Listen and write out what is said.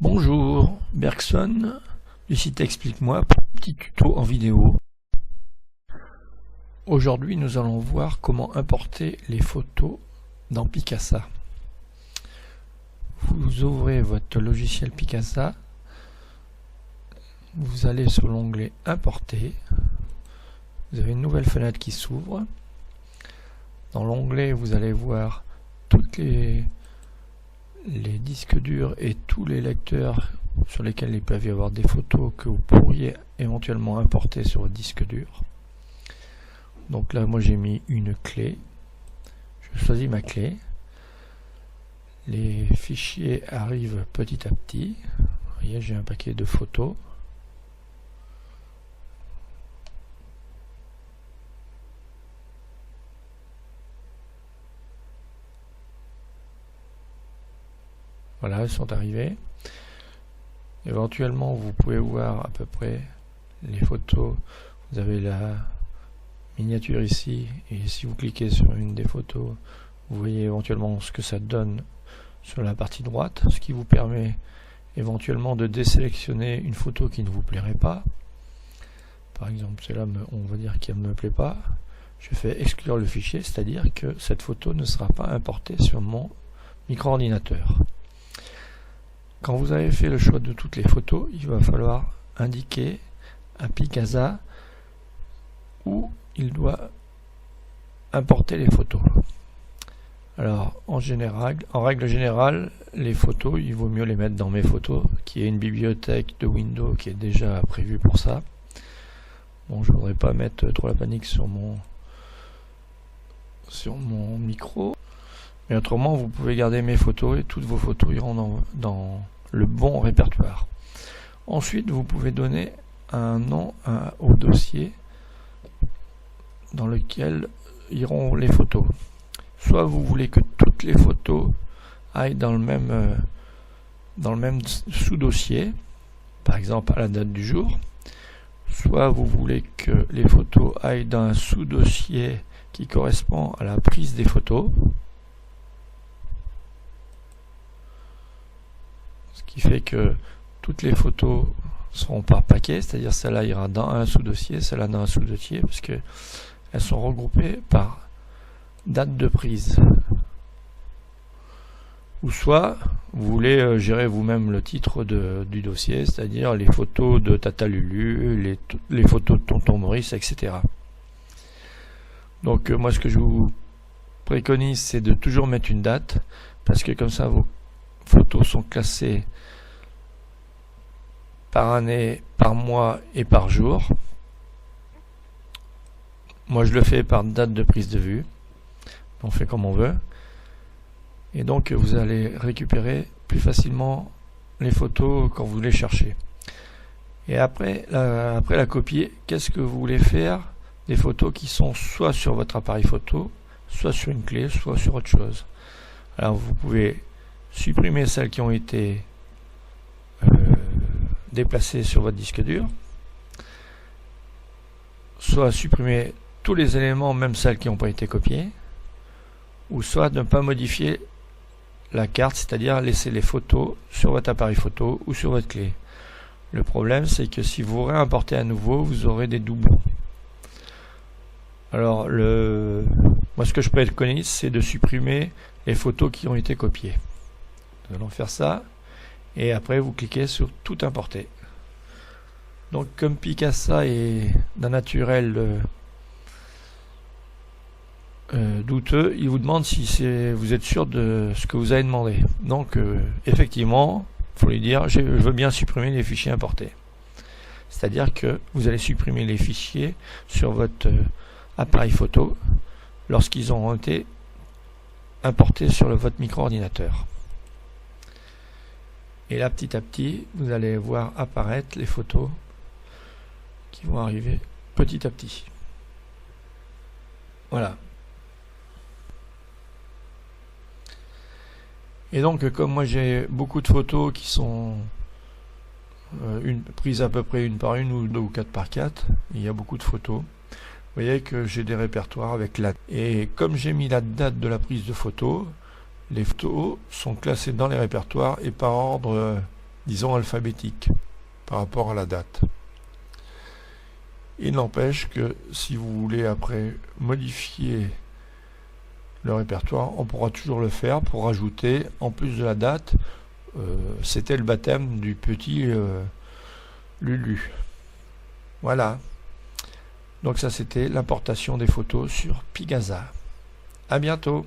Bonjour, Bergson du site Explique-moi pour un petit tuto en vidéo. Aujourd'hui, nous allons voir comment importer les photos dans Picasa. Vous ouvrez votre logiciel Picasa, vous allez sur l'onglet Importer, vous avez une nouvelle fenêtre qui s'ouvre. Dans l'onglet, vous allez voir toutes les disques durs et tous les lecteurs sur lesquels il peut y avoir des photos que vous pourriez éventuellement importer sur votre disque dur. Donc là, moi j'ai mis une clé. Je choisis ma clé. Les fichiers arrivent petit à petit. Vous voyez, j'ai un paquet de photos. Voilà, elles sont arrivées. Éventuellement, vous pouvez voir à peu près les photos. Vous avez la miniature ici, et si vous cliquez sur une des photos, vous voyez éventuellement ce que ça donne sur la partie droite, ce qui vous permet éventuellement de désélectionner une photo qui ne vous plairait pas. Par exemple, celle-là, on va dire qu'elle ne me plaît pas. Je fais exclure le fichier, c'est-à-dire que cette photo ne sera pas importée sur mon micro-ordinateur. Quand vous avez fait le choix de toutes les photos, il va falloir indiquer à Picasa où il doit importer les photos. Alors, en règle générale, les photos, il vaut mieux les mettre dans Mes photos, qui est une bibliothèque de Windows qui est déjà prévue pour ça. Bon, je ne voudrais pas mettre trop la panique sur mon micro. Mais autrement, vous pouvez garder Mes photos et toutes vos photos iront dans le bon répertoire. Ensuite, vous pouvez donner un nom au dossier dans lequel iront les photos. Soit vous voulez que toutes les photos aillent dans le même sous-dossier, par exemple à la date du jour, soit vous voulez que les photos aillent dans un sous-dossier qui correspond à la prise des photos. Ce qui fait que toutes les photos seront par paquet, c'est-à-dire celle-là ira dans un sous-dossier, celle-là dans un sous-dossier, parce que elles sont regroupées par date de prise. Ou soit vous voulez gérer vous-même le titre du dossier, c'est-à-dire les photos de Tata Lulu, les photos de Tonton Maurice, etc. Donc moi ce que je vous préconise, c'est de toujours mettre une date, parce que comme ça vos photos sont classées par année, par mois et par jour. Moi je le fais par date de prise de vue. On fait comme on veut. Et donc vous allez récupérer plus facilement les photos quand vous les cherchez. Et après la copier, qu'est-ce que vous voulez faire des photos qui sont soit sur votre appareil photo, soit sur une clé, soit sur autre chose. Alors vous pouvez supprimer celles qui ont été déplacées sur votre disque dur, soit supprimer tous les éléments, même celles qui n'ont pas été copiées, ou soit ne pas modifier la carte, c'est-à-dire laisser les photos sur votre appareil photo ou sur votre clé. Le problème, c'est que si vous réimportez à nouveau, vous aurez des doublons. Alors, moi ce que je préconise, c'est de supprimer les photos qui ont été copiées. Nous allons faire ça, et après vous cliquez sur Tout importer. Donc comme Picasa est d'un naturel douteux, il vous demande si vous êtes sûr de ce que vous avez demandé. Donc effectivement, il faut lui dire je veux bien supprimer les fichiers importés. C'est-à-dire que vous allez supprimer les fichiers sur votre appareil photo lorsqu'ils auront été importés sur votre micro-ordinateur. Et là, petit à petit, vous allez voir apparaître les photos qui vont arriver petit à petit. Voilà. Et donc, comme moi j'ai beaucoup de photos qui sont prises à peu près une par une ou deux ou 4 par 4, il y a beaucoup de photos. Vous voyez que j'ai des répertoires avec la... Et comme j'ai mis la date de la prise de photo, les photos sont classées dans les répertoires et par ordre disons alphabétique, par rapport à la date. Il n'empêche que si vous voulez après modifier le répertoire, on pourra toujours le faire pour rajouter, en plus de la date, c'était le baptême du petit Lulu. Voilà. Donc ça, c'était l'importation des photos sur Picasa. À bientôt.